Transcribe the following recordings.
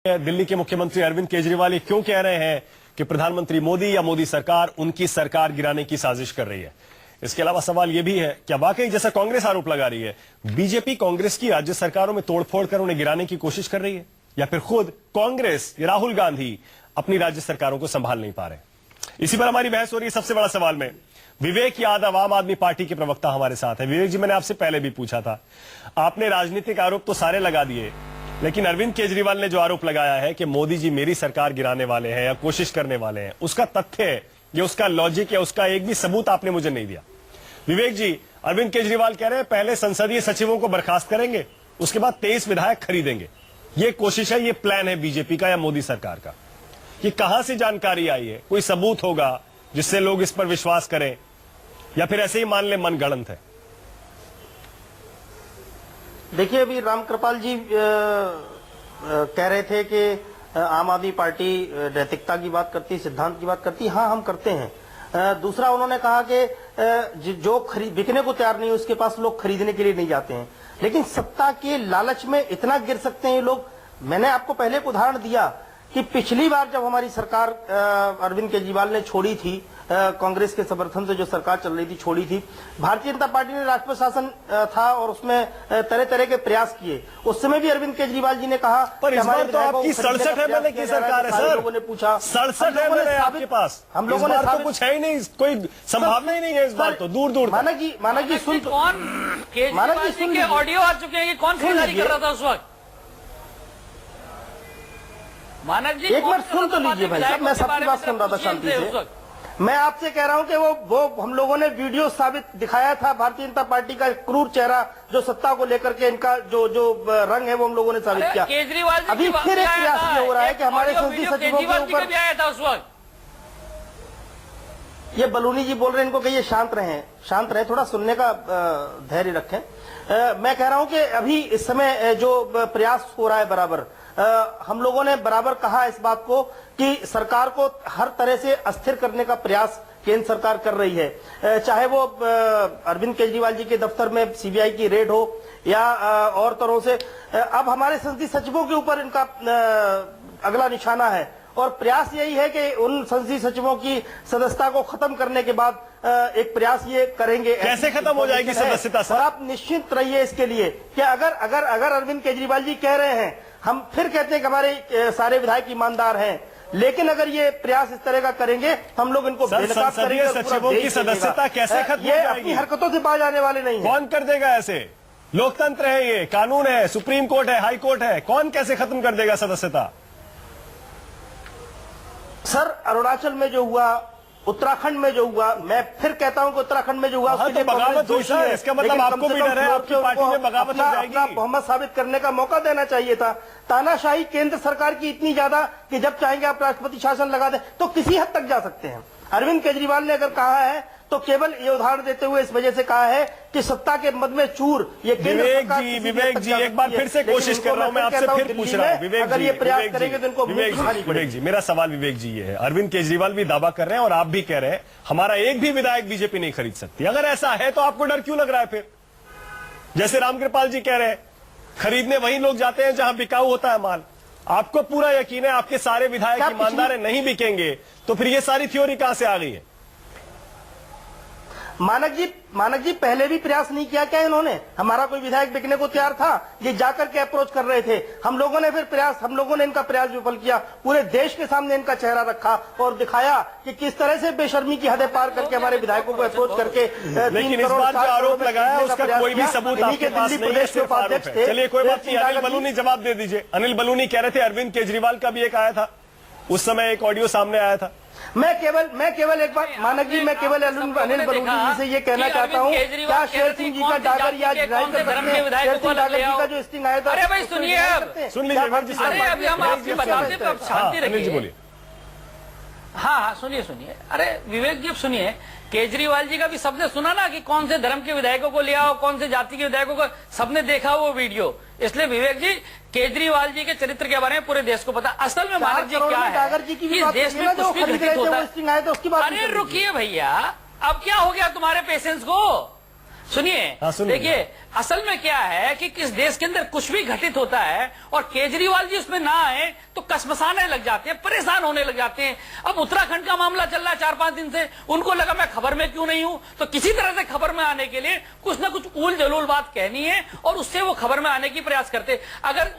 दिल्ली के मुख्यमंत्री अरविंद केजरीवाल ये क्यों कह रहे हैं कि प्रधानमंत्री मोदी या मोदी सरकार उनकी सरकार गिराने की साजिश कर रही है। इसके अलावा सवाल यह भी है क्या वाकई जैसा कांग्रेस आरोप लगा रही है बीजेपी कांग्रेस की राज्य सरकारों में तोड़फोड़ कर उन्हें गिराने की कोशिश कर रही है, या फिर खुद कांग्रेस या राहुल गांधी अपनी राज्य सरकारों को संभाल नहीं पा रहे। इसी पर हमारी बहस हो रही है। सबसे बड़ा सवाल में विवेक यादव आम आदमी पार्टी के प्रवक्ता हमारे साथ है। विवेक जी, मैंने आपसे पहले भी पूछा था, आपने राजनीतिक आरोप तो सारे लगा दिए, लेकिन अरविंद केजरीवाल ने जो आरोप लगाया है कि मोदी जी मेरी सरकार गिराने वाले हैं या कोशिश करने वाले हैं, उसका तथ्य या उसका लॉजिक या उसका एक भी सबूत आपने मुझे नहीं दिया। विवेक जी, अरविंद केजरीवाल कह रहे हैं पहले संसदीय सचिवों को बर्खास्त करेंगे, उसके बाद 23 विधायक खरीदेंगे। ये कोशिश है, ये प्लान है बीजेपी का या मोदी सरकार का। ये कहां से जानकारी आई है? कोई सबूत होगा जिससे लोग इस पर विश्वास करें, या फिर ऐसे ही मान ले मन गढ़ंत है? देखिए, अभी रामकृपाल जी कह रहे थे कि आम आदमी पार्टी नैतिकता की बात करती, सिद्धांत की बात करती। हाँ, हम करते हैं। दूसरा, उन्होंने कहा कि जो बिकने को तैयार नहीं है उसके पास लोग खरीदने के लिए नहीं जाते हैं, लेकिन सत्ता के लालच में इतना गिर सकते हैं ये लोग। मैंने आपको पहले एक उदाहरण दिया कि पिछली बार जब हमारी सरकार अरविंद केजरीवाल ने छोड़ी थी, कांग्रेस के समर्थन से जो सरकार चल रही थी छोड़ी थी, भारतीय जनता पार्टी ने राष्ट्र शासन था और उसमें तरह तरह के प्रयास किए। उस समय भी अरविंद केजरीवाल जी ने कहा पर इस बार तो आपकी 67 एमएलए की सरकार है सर। लोगों ने पूछा 67 एमएलए आपके पास, हम लोगों ने तो कुछ है ही नहीं, कोई संभावना ही नहीं है इस बार तो दूर दूर। मानक जी सुन, कौन केजरीवाल जी के ऑडियो आ चुके हैं, कौन खरीदारी कर रहा था उस वक्त? मानक जी एक बार सुन तो लीजिए भाई साहब, मैं सबकी बात सुन रहा था शांति से। मैं आपसे कह रहा हूं कि वो हम लोगों ने वीडियो साबित दिखाया था, भारतीय जनता पार्टी का क्रूर चेहरा जो सत्ता को लेकर के इनका जो रंग है वो हम लोगों ने साबित किया। केजरीवाल अभी फिर एक प्रयास ये हो रहा है कि हमारे संसदीय सचिवों के ऊपर भी आया था उस वक्त। ये बलूनी जी बोल रहे हैं, इनको कहिए शांत रहें, थोड़ा सुनने का धैर्य रखें। मैं कह रहा हूं कि अभी इस समय जो प्रयास हो रहा है बराबर, हम लोगों ने बराबर कहा इस बात को कि सरकार को हर तरह से अस्थिर करने का प्रयास केंद्र सरकार कर रही है, चाहे वो अरविंद केजरीवाल जी के दफ्तर में सीबीआई की रेड हो या और तरह से। अब हमारे संसदीय सचिवों के ऊपर इनका अगला निशाना है और प्रयास यही है कि उन संसदीय सचिवों की सदस्यता को खत्म करने के बाद एक प्रयास ये करेंगे। कैसे खत्म हो जाएगी सदस्यता सर? आप निश्चित रहिए इसके लिए कि अगर अरविंद केजरीवाल जी कह रहे हैं, हम फिर कहते हैं कि हमारे सारे विधायक ईमानदार हैं, लेकिन अगर ये प्रयास इस तरह का करेंगे हम लोग इनको बेनकाब करेंगे। सचिवों की सदस्यता कैसे खत्म हो जाएगी? अपनी हरकतों से बाज आने वाले नहीं है। कौन कर देगा ऐसे? लोकतंत्र है, ये कानून है, सुप्रीम कोर्ट है, हाई कोर्ट है, कौन कैसे खत्म कर देगा सदस्यता? सर, अरुणाचल में जो हुआ, उत्तराखंड में जो हुआ, मैं फिर कहता हूं कि उत्तराखंड में जो हुआ तो बगावत हुई सर, इसका मतलब आपको भी डर है आपकी पार्टी में बगावत हो जाएगी। अपना बहुमत साबित करने का मौका देना चाहिए था। तानाशाही केंद्र सरकार की इतनी ज्यादा कि जब चाहेंगे आप राष्ट्रपति शासन लगा दें तो किसी हद तक जा सकते हैं। अरविंद केजरीवाल ने अगर कहा है तो केवल ये उदाहरण देते हुए इस वजह से कहा है कि सत्ता के मद में चूर ये केंद्र सरकार। विवेक जी एक बार फिर से कोशिश कर रहा हूं, मैं आपसे फिर पूछ रहा हूं विवेक अगर जी, ये प्रयास करेंगे तो इनको विवेक जी, मेरा सवाल विवेक जी ये है, अरविंद केजरीवाल भी दावा कर रहे हैं और आप भी कह रहे हैं हमारा एक भी विधायक बीजेपी नहीं खरीद सकती। अगर ऐसा है तो आपको डर क्यों लग रहा है फिर? जैसे रामकृपाल जी कह रहे हैं खरीदने वही लोग जाते हैं जहां बिकाऊ होता है माल। आपको पूरा यकीन है आपके सारे विधायक ईमानदार नहीं बिकेंगे, तो फिर ये सारी थ्योरी कहां से आ गई है? मानक जी पहले भी प्रयास नहीं किया क्या इन्होंने? हमारा कोई विधायक बिकने को तैयार था, ये जाकर के अप्रोच कर रहे थे, हम लोगों ने इनका प्रयास विफल किया, पूरे देश के सामने इनका चेहरा रखा और दिखाया कि किस तरह से बेशर्मी की हदें पार करके हमारे विधायकों को अप्रोच करके। लेकिन इस बार जो आरोप लगाया उसका कोई भी सबूत आपके पास नहीं है, सिर्फ आरोप है। चलिए कोई बात नहीं, अनिल बलूनी जवाब दे दीजिए। अनिल बलूनी कह रहे थे अरविंद केजरीवाल का भी एक आया था, उस समय एक ऑडियो सामने आया था। मैं केवल एक बार मानक जी, मैं केवल अनिल बलूनी जी से ये कहना चाहता हूँ, क्या शेर सिंह जी का डागर या शेर सिंह डागर जी का जो स्टिंग आया था? अरे भाई सुनिए, सुन लीजिए। अरे अभी हम आपसे बताते तो अब शांति रखिए। बोलिए। हाँ सुनिए। अरे विवेक जी अब सुनिए, केजरीवाल जी का भी सबने सुना ना कि कौन से धर्म के विधायकों को लिया और कौन से जाति के विधायकों को, सबने देखा वो वीडियो। इसलिए विवेक जी, केजरीवाल जी के चरित्र के बारे में पूरे देश को पता। असल में मानक जी क्या है, इस देश में कुछ भी घटित होता है। अरे रुकिए भैया, अब क्या हो गया तुम्हारे पेशेंस को? सुनिए, हाँ, सुनिए। देखिए असल में क्या है कि किस देश के अंदर कुछ भी घटित होता है और केजरीवाल जी उसमें ना आए तो कसमसाने लग जाते हैं, परेशान होने लग जाते हैं। अब उत्तराखंड का मामला चल रहा है 4-5 दिन से, उनको लगा मैं खबर में क्यों नहीं हूं, तो किसी तरह से खबर में आने के लिए कुछ ना कुछ उल जलूल बात कहनी है और उससे वो खबर में आने की प्रयास करते। अगर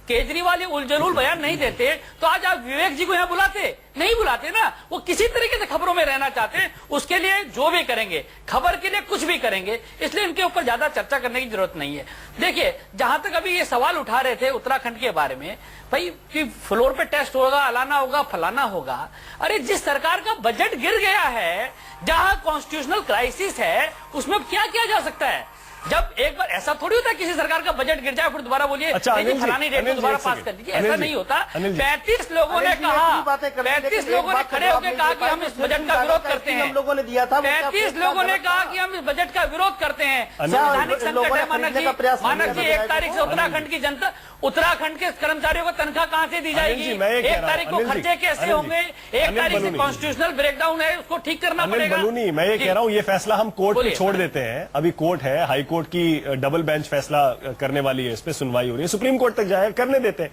केजरीवाल ये उलझुल बयान नहीं देते तो आज आप विवेक जी को यहाँ बुलाते नहीं बुलाते ना। वो किसी तरीके से खबरों में रहना चाहते हैं, उसके लिए जो भी करेंगे, खबर के लिए कुछ भी करेंगे, इसलिए इनके ऊपर ज्यादा चर्चा करने की जरूरत नहीं है। देखिए जहां तक अभी ये सवाल उठा रहे थे उत्तराखंड के बारे में, भाई कि फ्लोर पे टेस्ट होगा, अलाना होगा, फलाना होगा। अरे जिस सरकार का बजट गिर गया है, जहां कॉन्स्टिट्यूशनल क्राइसिस है, उसमें क्या किया जा सकता है? जब एक बार ऐसा थोड़ी होता है किसी सरकार का बजट गिर जाए फिर दोबारा बोलिए फलानी डेट को दोबारा पास कर दीजिए, ऐसा नहीं होता। 35 लोगों ने कहा, 35 लोगों ने खड़े होकर कहा कि हम इस बजट का विरोध करते हैं। लोगों ने दिया था 35 लोगों ने कहा कि हम इस बजट का विरोध करते हैं। संवैधानिक संकट है मानक जी। 1 तारीख से उत्तराखंड की जनता, उत्तराखंड के कर्मचारियों को तनख्वाह कहां से दी जाएगी? 1 तारीख को खर्चे कैसे होंगे? 1 तारीख से कॉन्स्टिट्यूशनल ब्रेकडाउन है, उसको ठीक करना पड़ेगा। मैं ये कह रहा हूं, ये फैसला हम कोर्ट पे छोड़ देते हैं। अभी कोर्ट है, हाई कोर्ट की डबल बेंच फैसला करने वाली है, इस पे सुनवाई हो रही है, सुप्रीम कोर्ट तक जाए, करने देते हैं।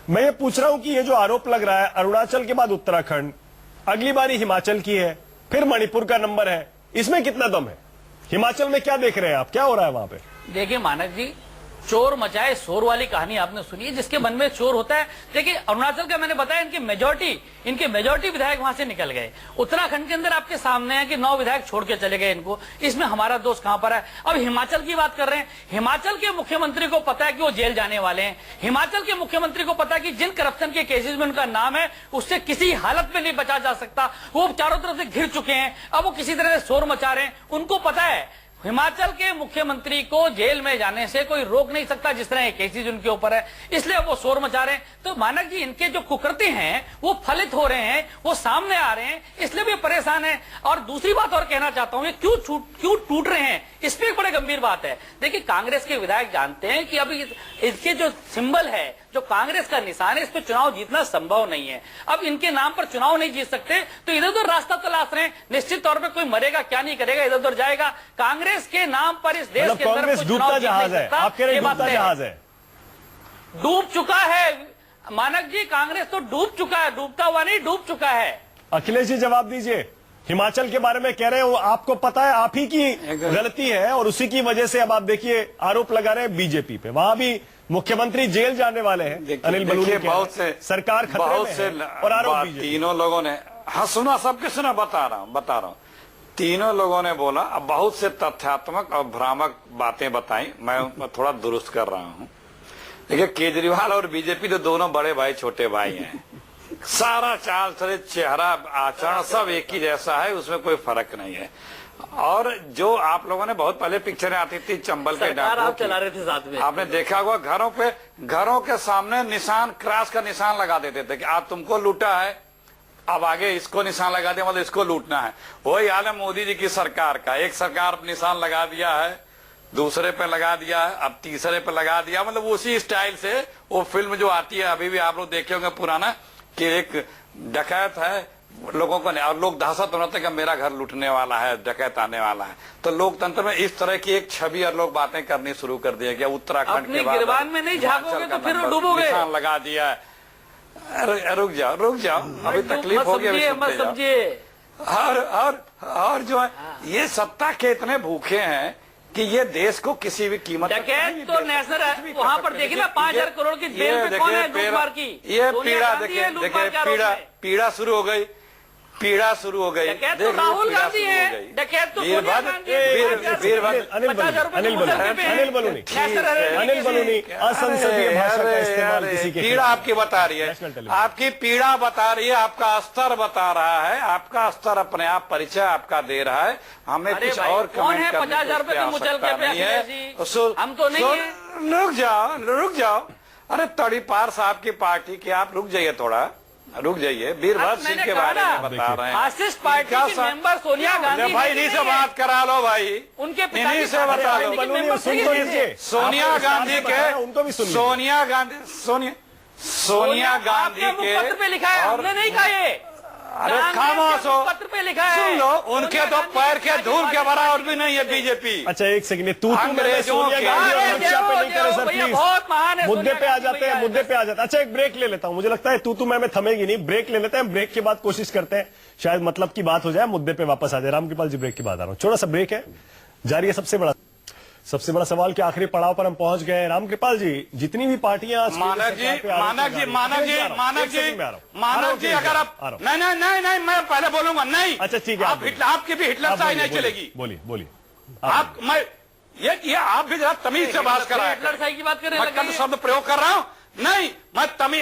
मैं ये पूछ रहा हूं कि ये जो आरोप लग रहा है अरुणाचल के बाद उत्तराखंड, अगली बारी हिमाचल की है, फिर मणिपुर का नंबर है, इसमें कितना दम है? हिमाचल में क्या देख रहे हैं आप, क्या हो रहा है वहां पे? देखिए मानक जी, चोर मचाए शोर वाली कहानी आपने सुनी है। जिसके मन में चोर होता है, देखिए अरुणाचल का मैंने बताया, इनके मेजॉरिटी विधायक वहां से निकल गए। उत्तराखंड के अंदर आपके सामने है कि 9 विधायक छोड़ के चले गए इनको। इसमें हमारा दोष कहां पर है? अब हिमाचल की बात कर रहे हैं। हिमाचल के मुख्यमंत्री को पता है कि वो जेल जाने वाले हैं। हिमाचल के मुख्यमंत्री को पता है कि जिन करप्शन के केसेस में उनका नाम है, उससे किसी हालत में नहीं बचा जा सकता। वो चारों तरफ से घिर चुके हैं, अब वो किसी तरह से शोर मचा रहे हैं। उनको पता है हिमाचल के मुख्यमंत्री को जेल में जाने से कोई रोक नहीं सकता, जिस तरह केसेज उनके ऊपर है, इसलिए वो शोर मचा रहे हैं। तो मानक जी, इनके जो कुकृत्य हैं वो फलित हो रहे हैं, वो सामने आ रहे हैं, इसलिए भी परेशान है। और दूसरी बात और कहना चाहता हूं, ये क्यों टूट रहे हैं, इस पर एक बड़ी गंभीर बात है। देखिए कांग्रेस के विधायक जानते हैं कि अभी इसके जो सिंबल है, जो कांग्रेस का निशान है, इस पर चुनाव जीतना संभव नहीं है। अब इनके नाम पर चुनाव नहीं जीत सकते तो इधर उधर रास्ता तलाश रहे हैं। निश्चित तौर पर कोई मरेगा, क्या नहीं करेगा, इधर उधर जाएगा। कांग्रेस के नाम पर इस देश के अंदर कोई चुनाव जीत नहीं सकता। आप कह रहे हैं डूबता जहाज है, डूब चुका है मानक जी, कांग्रेस तो डूब चुका है, डूबता हुआ नहीं, डूब चुका है। अखिलेश जी जवाब दीजिए। हिमाचल के बारे में कह रहे हैं, वो आपको पता है आप ही की गलती है और उसी की वजह से अब आप देखिए आरोप लगा रहे हैं बीजेपी पे। वहां भी मुख्यमंत्री जेल जाने वाले हैं, अनिल बलूनी, बहुत से सरकार खतरे में है और आरोप तीनों लोगों ने, हाँ सुना, सबके सुना, बता रहा हूं। तीनों लोगों ने बोला, अब बहुत से तथ्यात्मक और भ्रामक बातें बताई, मैं थोड़ा दुरुस्त कर रहा हूं। देखिए केजरीवाल और बीजेपी तो दोनों बड़े भाई छोटे भाई हैं। सारा चाल चरित्र, चेहरा, आचरण सब एक ही जैसा है, उसमें कोई फर्क नहीं है। और जो आप लोगों ने बहुत पहले पिक्चरें आती थी चंबल के डाकू, आप चला रहे थे साथ में, आपने देखा होगा घरों के सामने निशान, क्रॉस का निशान लगा देते थे कि आज तुमको लूटा है, अब आगे इसको निशान लगा दिया, मतलब इसको लूटना है। वही हाल है मोदी जी की सरकार का। एक सरकार निशान लगा दिया है, दूसरे पे लगा दिया है, अब तीसरे पे लगा दिया, मतलब उसी स्टाइल से वो फिल्म जो आती है, अभी भी आप लोग देखे होंगे पुराना, कि एक डकैत है, लोगों को और लोग दहशत होते कि मेरा घर लूटने वाला है, डकैत आने वाला है। तो लोकतंत्र में इस तरह की एक छवि और लोग बातें करनी शुरू कर दिया कि उत्तराखंड के बाद गिरबान में नहीं झांकोगे तो फिर डूबोगे, निशान लगा दिया है। रुक जाओ, अभी तकलीफ होगी, समझिए। और जो है ये सत्ता के इतने भूखे हैं कि ये देश को किसी भी कीमत डकैत तो नेशनल वहां पर देखिए ना, 5,000 करोड़ की जेल पे कौन है लूटमार की? ये पीड़ा देखिए, पीड़ा शुरू हो गई, पीड़ा शुरू हो गई। डकैत तो राहुल गांधी है, डकैत तो अनिल बलूनी असंसदीय भाषा का इस्तेमाल किसी के, पीड़ा आपकी बता रही है, आपकी पीड़ा बता रही है, आपका स्तर बता रहा है, आपका स्तर अपने आप परिचय आपका दे रहा है। हमें कुछ और कमेंट करने की आवश्यकता नहीं है। हम तो नहीं है। रुक जाओ, अरे तड़ीपार साहब की पार्टी की, आप रुक जाइए, थोड़ा रुक जाइए। वीरभद्र सिंह के बारे में बता रहे हैं, आशीष पार्टी की मेंबर सोनिया गांधी। भाई इन्हीं से बात करा लो, भाई उनके इन्हीं से बता लो। सोनिया गांधी के, उनको भी सुनिए। सोनिया गांधी के पत्र पे लिखा है, हमने नहीं कहा ये। अरे खामोश हो, पत्र पे लिखा है। सुन लो, उनके तो पैर के धूल के बराबर भी नहीं है बीजेपी। अच्छा एक सेकंड, तू अंग्रेजों सोनिया के- गांधी और अरे अमित शाह पे नहीं करे सर भैया, प्लीज। बहुत महान है मुद्दे सोनिया पे आ गांधी जाते हैं, भैया। मुद्दे पे आ जाते हैं। अच्छा एक ब्रेक ले लेता हूं, मुझे लगता है तू मैं थमेगी नहीं, ब्रेक ले लेते हैं, ब्रेक के बाद कोशिश करते हैं शायद मतलब की बात हो जाए, मुद्दे पे वापस आ जाए। रामकृपाल जी ब्रेक के बाद आ रहा हूं, छोटा सा ब्रेक है, जारी है। सबसे बड़ा सवाल के आखिरी पड़ाव पर हम पहुंच गए। रामकृपाल जी, जितनी भी पार्टियां मानव जी, अगर आप नहीं, मैं पहले बोलूंगा नहीं। अच्छा ठीक है, आपकी भी हिटलर शाही नहीं चलेगी। बोलिए आप मैं ये आप भी जरा तमीज से बात कर रहे हिटलर शाही की बात कर रहे मैं कल शब्द प्रयोग कर रहा हूँ नहीं,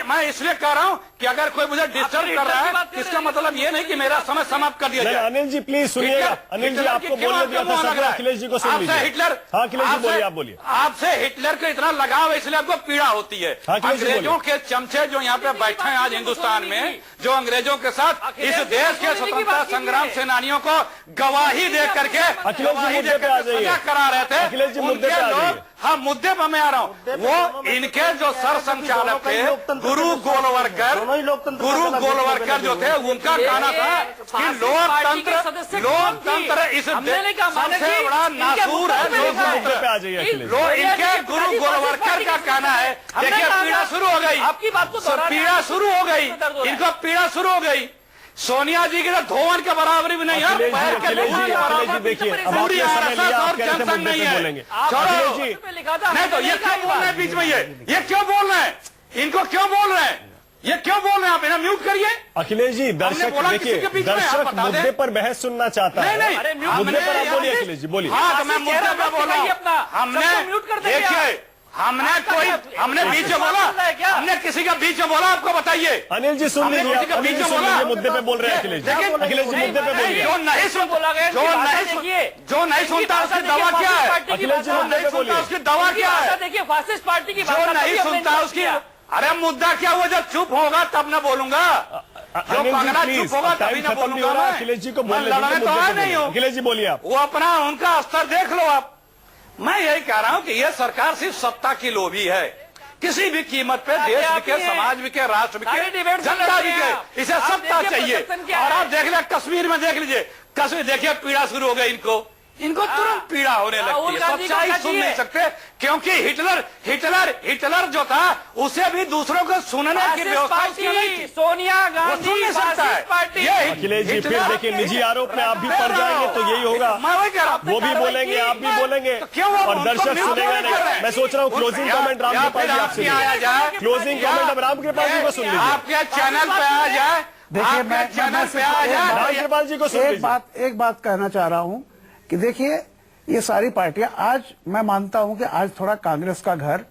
मैं इसलिए कह रहा हूं कि अगर कोई मुझे डिस्टर्ब कर रहा है, इसका मतलब ये नहीं कि मेरा समय समाप्त कर दिया जाए। अनिल जी प्लीज सुनिएगा, अनिल जी आपको बोलने दिया था सर, अखिलेश जी को सुन लीजिए। आपसे हिटलर, हाँ अखिलेश जी बोलिए, आप बोलिए। आपसे हिटलर को इतना लगाव है इसलिए आपको पीड़ा होती है। अंग्रेजों के चमचे जो यहाँ पे बैठे हैं आज हिंदुस्तान में, जो अंग्रेजों के साथ इस देश के स्वतंत्रता संग्राम सेनानियों को गवाही दे करके सजा करा रहे थे, अखिलेश जी मुद्दे पे लोग, हाँ मुद्दे पर मैं आ रहा हूँ, वो इनके जो सर संचालक थे गुरु गोलवरकर जो थे, उनका कहना था कि लोकतंत्र इस सबसे बड़ा नासूर है। इनके गुरु गोलवरकर का कहना है, देखिए पीड़ा शुरू हो गई, आपकी बात को पीड़ा शुरू हो गई, इनको पीड़ा शुरू हो गई। सोनिया जी की तो धोवन के बराबरी भी नहीं है, देखिए पूरी आरएसएस और जनसंघ नहीं है। छोड़ो, नहीं तो ये क्यों बोल रहे हैं बीच में, ये क्यों बोल रहे हैं, इनको क्यों बोल रहे हैं, ये क्यों बोल रहे हैं, आप इन्हें म्यूट करिए। अखिलेश जी दर्शक देखिए, दर्शक मुद्दे पर बहस सुनना चाहता है। नहीं, मुद्दे पर आप बोलिए अखिलेश जी, बोलिए। हाँ तो मैं मुद्दे पर बोल रहा हूँ। हमने बीच में बोला, हमने किसी का बीच में बोला, आपको बताइए। अनिल जी सुन लीजिए, अनिल जी सुन लीजिए, मुद्दे पे बोल रहे हैं अखिलेश जी। अखिलेश जी मुद्दे पे बोलिए। जो नहीं सुनता उसकी दवा क्या है, अखिलेश जी मुद्दे पे बोलिए। उसकी दवा क्या है, देखिए फासिस्ट पार्टी की जो नहीं सुनता उसकी, अरे मुद्दा क्या हुआ, जब चुप होगा तब न बोलूंगा, जो पगला चुप होगा तभी न बोलूंगा मैं। अखिलेश जी को बोलने लड़ने तो आ नहीं हूँ। अखिलेश जी बोलिए आप। वो अपना उनका स्तर देख लो आप। मैं यही कह रहा हूं कि यह सरकार सिर्फ सत्ता की लोभी है, किसी भी कीमत पे देश बिके, समाज बिके, राष्ट्र बिके, जनता बिके, इसे सत्ता चाहिए। और आप देख ले कश्मीर में, देख लीजिए कश्मीर, देखिए पीड़ा शुरू हो गई इनको तुरंत पीड़ा होने लगती है, सच्चाई सुन नहीं सकते, क्योंकि हिटलर जो था उसे भी दूसरों को सुनने की व्यवस्था उसकी नहीं थी। सोनिया गांधी सुन नहीं सकता है। अखिलेश जी फिर देखिए निजी आरोप में आप भी पड़ जाएंगे तो यही होगा, मैं वही कह रहा हूं, वो भी बोलेंगे, आप भी बोलेंगे, और दर्शक सुनेगा नहीं। मैं सोच रहा हूँ क्लोजिंग कमेंट रामकृपाल जी आपसे आया जाए, क्लोजिंग कमेंट अब रामकृपाल जी को सुन लीजिए। आपके चैनल पे आ जाए, देखिए मैं चैनल पे आ जाए, रामकृपाल जी को सुन लीजिए। एक बात कहना चाह रहा हूं कि देखिए ये सारी पार्टियां, आज मैं मानता हूं कि आज थोड़ा कांग्रेस का घर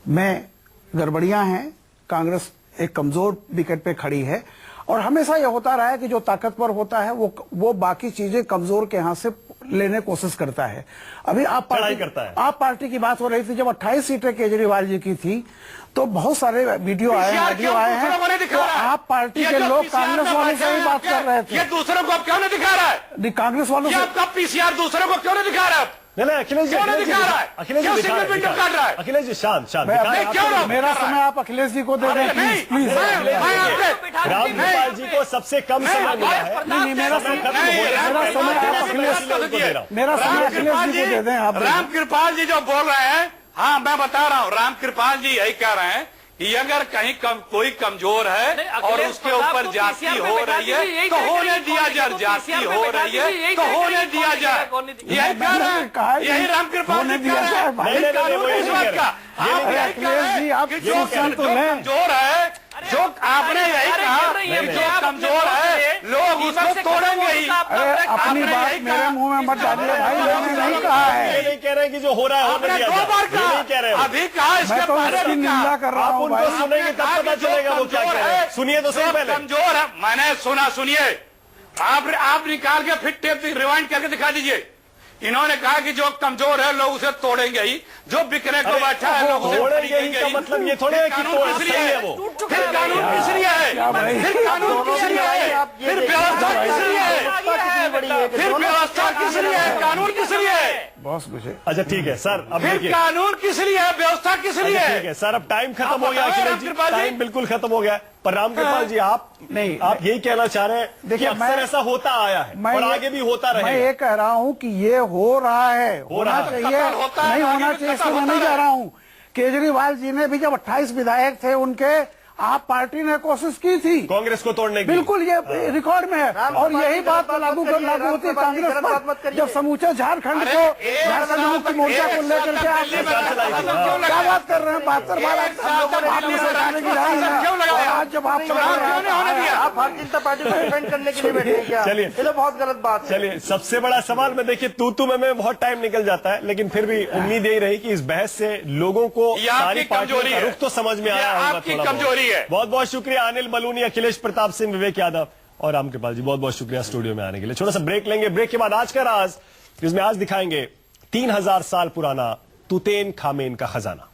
में गड़बड़ियां हैं, कांग्रेस एक कमजोर विकेट पे खड़ी है, और हमेशा यह होता रहा है कि जो ताकतवर होता है वो बाकी चीजें कमजोर के हाथ से लेने कोशिश करता है। अभी आप पार्टी की बात हो रही थी, जब 28 सीटें केजरीवाल जी की थी तो बहुत सारे वीडियो आए हैं, तो आप पार्टी के लोग कांग्रेस वालों से ही बात कर रहे थे। ये दूसरों को क्यों नहीं दिखा रहा है, कांग्रेस वालों से आपका पीसीआर दूसरों को क्यों नहीं दिखा रहा है? नहीं अखिलेश जी, अखिलेश जी शांत मेरा समय आप अखिलेश जी को दे दें प्लीज। रामकृपाल जी को सबसे कम समय मिला है। नहीं मेरा समय आप अखिलेश जी को दे दें आप। रामकृपाल जी जो बोल रहे हैं, हाँ मैं बता रहा हूँ, रामकृपाल जी यही कह रहे हैं कि अगर कहीं कोई कमजोर है और उसके ऊपर जाति हो रही है तो होने दिया जाए, जाति हो रही है तो होने दिया जाए, यही कह रहे हैं, यही रामकृपाल जी कह रहे हैं। आप जो कमजोर है, जो आपने यही कहा, जो कमजोर है लोग उसको तोड़ेंगे ही। अपनी बात मेरे मुंह में मत डालिए भाई, मैंने नहीं कहा है। ये नहीं कह रहे कि जो हो रहा है आपने 2 बार कहा, अभी कहा, इसके पहले भी निंदा कर रहा हूँ भाई। सुनेंगे तब पता चलेगा वो क्या कह रहे हैं। सुनिए तो सही पहले। कमजोर है, मैंने सुना, सुनिए आप निकाल के फिर टेप रिवाइंड करके दिखा दीजिए। इन्होंने कहा कि जो कमजोर है लोग उसे तोड़ेंगे ही, जो बिकने को बैठा है लोग उसे तोड़ेंगे ही का मतलब ये थोड़े है कि कानून किस लिए है, वो फिर कानून किस लिए है, क्या भाई? फिर कानून किस लिए है? फिर व्यवस्था किस लिए है? कितनी बड़ी है कि फिर दोनों व्यवस्था किस लिए है? कानून किस लिए है? बहुत कुछ है। अच्छा ठीक है सर, अब फिर देखिए, कानून किस लिए है? व्यवस्था किस लिए अच्छा, है? ठीक है सर, अब टाइम खत्म आप हो गया बताओ, अखिलेश जी, रामकृपाल जी। टाइम बिल्कुल खत्म हो गया। पर रामकृपाल जी आप नहीं, आप यही कहना चाह रहे हैं कि देखिए, अक्सर मैं- ऐसा होता आया है और आगे भी होता मैं रहेगा। ये कह रहा हूँ कि ये हो रहा है, होना रहा है। चाहिए, कत्ल होता है, नहीं आगे होना भी चाहिए, कत्ल इसको मैं होता नहीं कह है। रहा हूँ। केजरीवाल जी ने भी जब 28 विधायक थे उनके, आप पार्टी ने कोशिश की थी कांग्रेस को तोड़ने की। बिल्कुल, ये रिकॉर्ड में है। और यही बात लागू होती है कांग्रेस पर, जब समूचे झारखंड को, झारखंड मुक्ति मोर्चा को लेकर के आप क्या बात कर रहे हैं? 72 बार आपने सरकार गिराई है, और आज जब आप आप भारतीय जनता पार्टी को डिफेंड करने के लिए बैठे हैं क्या? चलिए। ये तो बहुत गलत बात है। चलिए, सबसे बड़ा सवाल में देखिए, तू में बहुत टाइम निकल जाता है, लेकिन फिर भी उम्मीद यही रही कि इस बहस से लोगों को ये आपकी सारी पार्टियों कमजोरी का है। रुख तो समझ में ये आया होगा आपकी थोड़ा बहुत। कमजोरी है। बहुत बहुत शुक्रिया अनिल बलूनी, अखिलेश प्रताप सिंह, विवेक यादव और रामकृपाल जी, बहुत बहुत शुक्रिया स्टूडियो में आने के लिए। छोटा सा ब्रेक लेंगे, ब्रेक के बाद आज का राज, जिसमें आज दिखाएंगे 3000 साल पुराना तुतेन खामेन का खजाना।